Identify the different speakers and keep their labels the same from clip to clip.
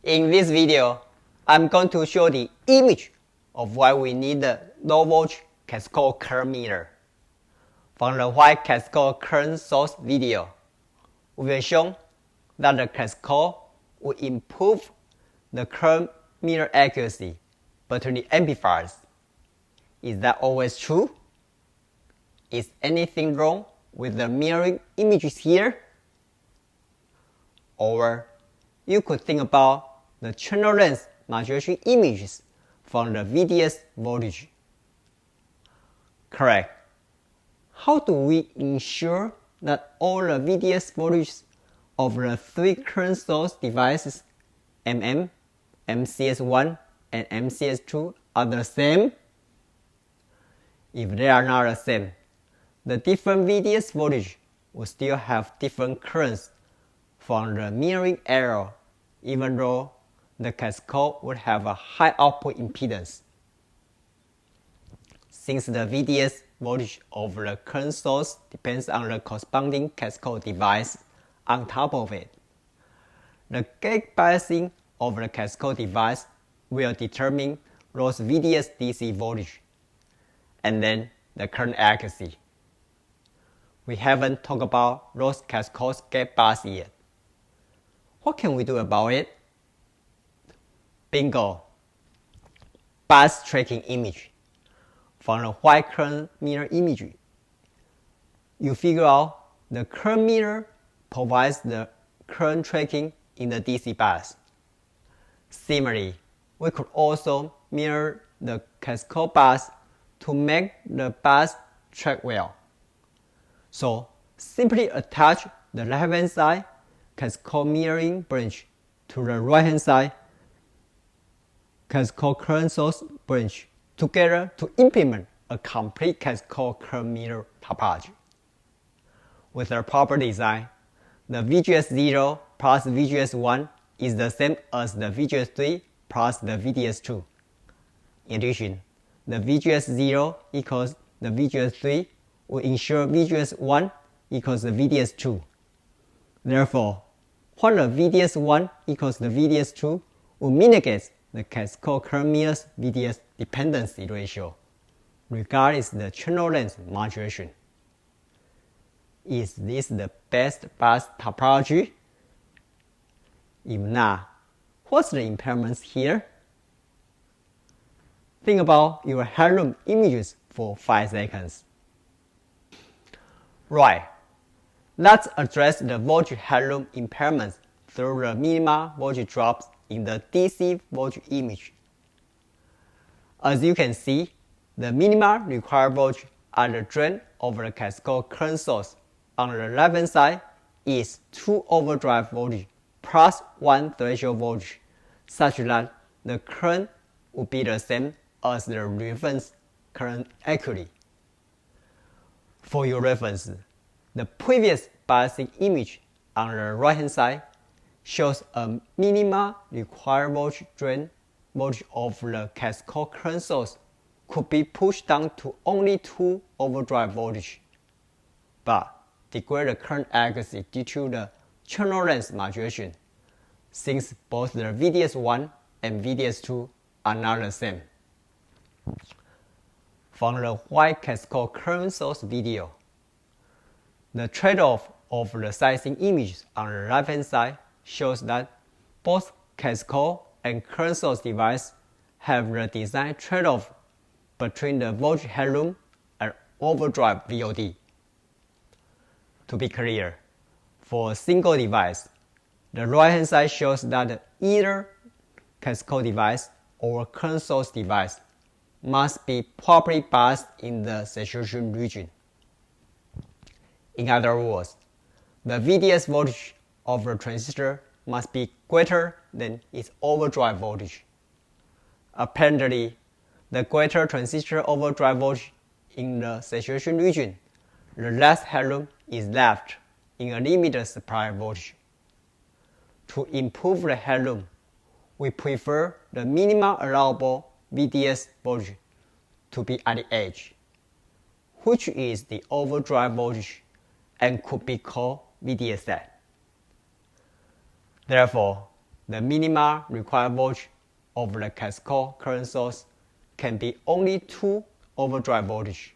Speaker 1: In this video, I'm going to show the image of why we need the low voltage cascode current mirror. From the white cascode current source video, we will show that the cascode will improve the current mirror accuracy between the amplifiers. Is that always true? Is anything wrong with the mirroring images here? Or you could think about the channel length modulation images from the VDS voltage. Correct. How do we ensure that all the VDS voltages of the three current source devices MM, MCS1, and MCS2 are the same? If they are not the same, the different VDS voltage will still have different currents from the mirroring error, even though the cascode would have a high output impedance. Since the VDS voltage of the current source depends on the corresponding cascode device on top of it, the gate biasing of the cascode device will determine those VDS DC voltage and then the current accuracy. We haven't talked about those cascode gate bias yet. What can we do about it? Bingo! Bias tracking image. From the white current mirror image, you figure out the current mirror provides the current tracking in the DC bias. Similarly, we could also mirror the cascode bias to make the bias track well. So simply attach the left-hand side cascode mirroring branch to the right-hand side cascode current source branch together to implement a complete cascode current mirror topology. With the proper design, the VGS0 plus VGS1 is the same as the VGS3 plus the VDS2. In addition, the VGS0 equals the VGS3 will ensure VGS1 equals the VDS2. Therefore, when the VDS1 equals the VDS2 will mitigate the cascode current mirror's VDS dependency ratio, regardless the channel length modulation. Is this the best bias topology? If not, what's the impairments here? Think about your headroom images for 5 seconds. Right. Let's address the voltage headroom impairments through the minimal voltage drops in the DC voltage image. As you can see, the minimal required voltage at the drain of the cascode current source on the left-hand side is 2 overdrive voltage plus 1 threshold voltage, such that the current will be the same as the reference current accurately. For your reference, the previous biasing image on the right-hand side shows a minimal required voltage drain voltage of the cascode current source could be pushed down to only 2 overdrive voltage, but degrade the current accuracy due to the channel length modulation, since both the VDS1 and VDS2 are not the same. From the white cascode current source video, the trade-off of the sizing images on the left-hand side shows that both cascode and current source device have the design trade-off between the voltage headroom and overdrive VOD. To be clear, for a single device, the right-hand side shows that either cascode device or current source device must be properly biased in the saturation region. In other words, the VDS voltage of the transistor must be greater than its overdrive voltage. Apparently, the greater transistor overdrive voltage in the saturation region, the less headroom is left in a limited supply voltage. To improve the headroom, we prefer the minimal allowable VDS voltage to be at the edge, which is the overdrive voltage and could be called VDSat. Therefore, the minimal required voltage of the cascode current source can be only 2 overdrive voltage.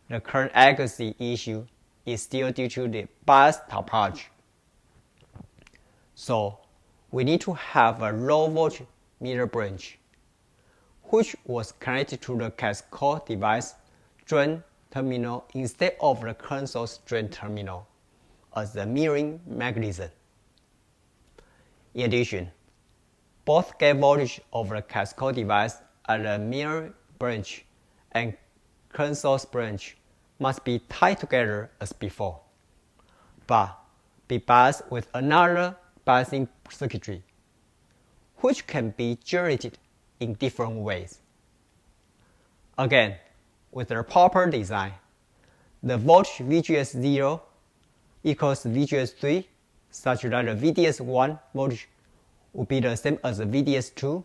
Speaker 1: The current accuracy issue is still due to the bias topology. So we need to have a low voltage meter branch, which was connected to the cascode device drain terminal instead of the current source drain terminal as the mirroring mechanism. In addition, both gate voltage of the cascode device at the mirror branch and current source branch must be tied together as before, but be biased with another biasing circuitry, which can be generated in different ways. Again, with the proper design, the voltage VGS0 equals VGS3 such that the VDS1 voltage would be the same as the VDS2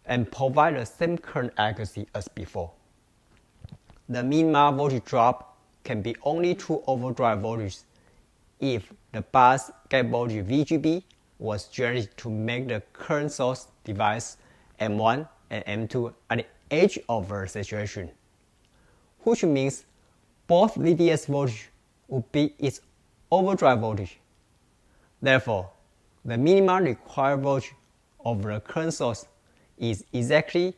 Speaker 1: and provide the same current accuracy as before. The minimal voltage drop can be only 2 overdrive voltages if the bias gate voltage VGB was generated to make the current source device M1 and M2 at the edge of the saturation, which means both VDS voltage would be its overdrive voltage. Therefore, the minimal required voltage of the current source is exactly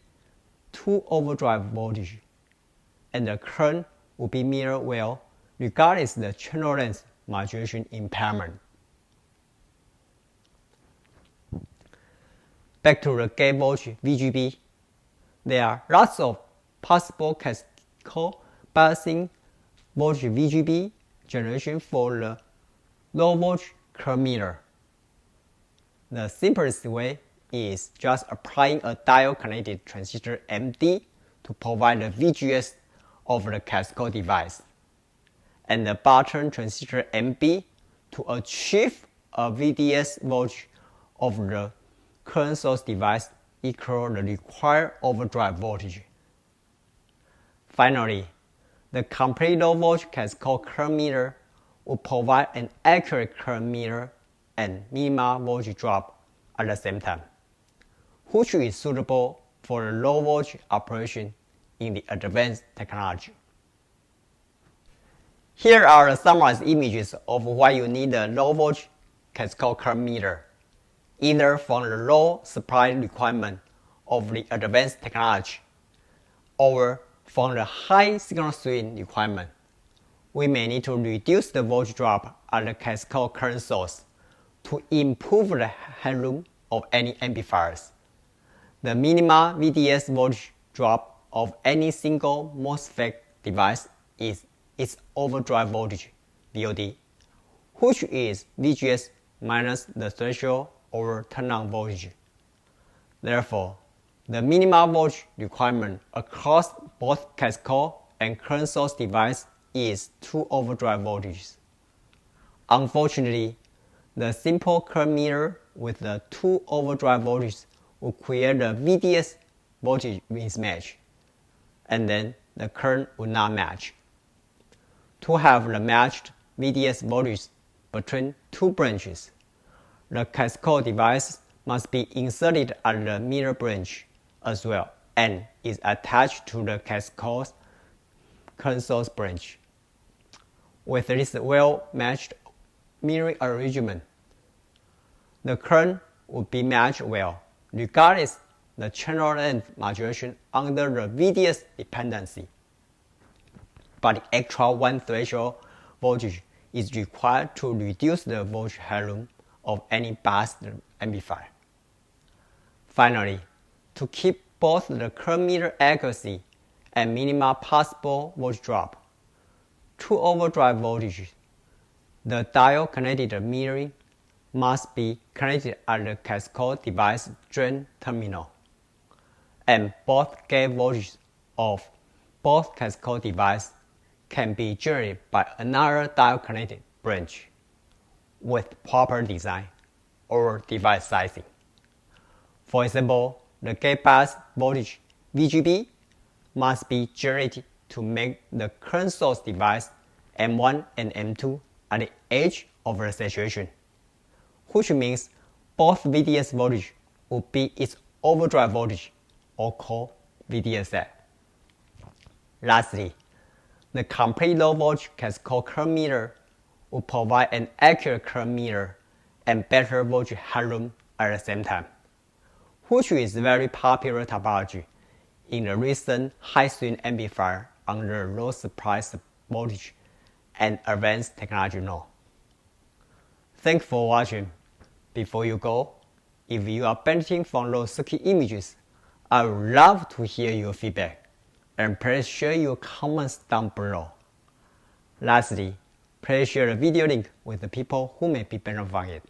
Speaker 1: 2 overdrive voltage, and the current will be mirrored well regardless the channel length modulation impairment. Back to the gate voltage VGB, there are lots of possible cascode biasing voltage VGB generation for the low voltage current mirror. The simplest way is just applying a diode connected transistor MD to provide the VGS of the cascode device, and the button transistor MB to achieve a VDS voltage of the current source device equal the required overdrive voltage. Finally, the complete low voltage cascode current mirror will provide an accurate current mirror and minimal voltage drop at the same time, which is suitable for the low voltage operation in the advanced technology. Here are the summarized images of why you need a low voltage cascode current meter, either from the low supply requirement of the advanced technology or from the high signal swing requirement. We may need to reduce the voltage drop at the cascode current source to improve the headroom of any amplifiers. The minimal VDS voltage drop of any single MOSFET device is its overdrive voltage, VOD, which is VGS minus the threshold over turn-on voltage. Therefore, the minimal voltage requirement across both cascode and current source device is 2 overdrive voltages. Unfortunately, the simple current mirror with the 2 overdrive voltages will create the VDS voltage mismatch, and then the current will not match. To have the matched VDS voltage between 2 branches, the cascode device must be inserted at the mirror branch as well and is attached to the cascode current source branch. With this well-matched mirroring arrangement, the current would be matched well, regardless the channel length modulation under the VDS dependency. But the extra 1 threshold voltage is required to reduce the voltage headroom of any biased amplifier. Finally, to keep both the current meter accuracy and minimal possible voltage drop, 2 overdrive voltages, the diode connected mirroring must be connected at the cascode device drain terminal, and both gate voltages of both cascode devices can be generated by another diode connected branch with proper design or device sizing. For example, the gate bias voltage VGB must be generated to make the current source device M1 and M2 at the edge of the saturation, which means both VDS voltage will be its overdrive voltage, or called VDSA. Lastly, the complete low voltage Cascode current meter will provide an accurate current meter and better voltage headroom at the same time, which is very popular topology in the recent high-swing amplifier under low supply voltage and advanced technology node. Thanks for watching. Before you go, if you are benefiting from those circuit images, I would love to hear your feedback, and please share your comments down below. Lastly, please share the video link with the people who may be benefiting from it.